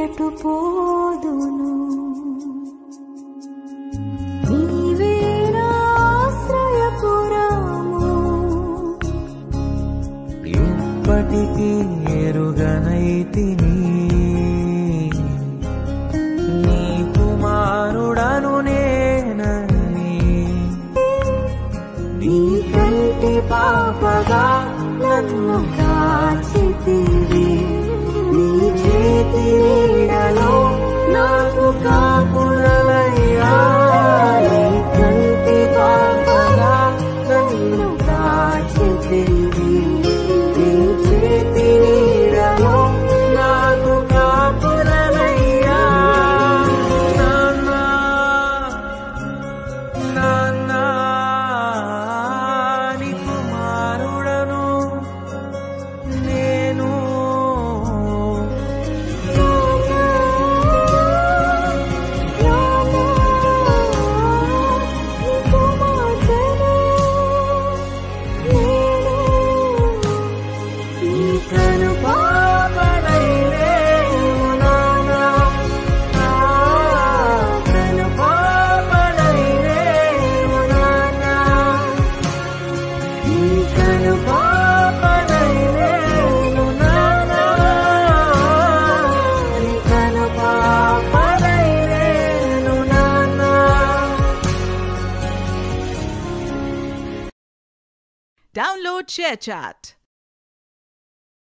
ఎటు పోదును నీవేనా ఆశ్రయపురము ఎప్పటికీ ఎరుగనైతిని నీ కుమారుడను నేనని నీ కంటి పాపగా నన్ను కాచితివి నీ చేతి నీడలో నాకు కాపురవయ్యా నీ కంటి పాపగా నన్ను కాచితివి నీ చేతి నీడలో నాకు కాపురవయ్యా నాన్నా నాన్నా నీ కుమారుడను నేను Download ShareChat.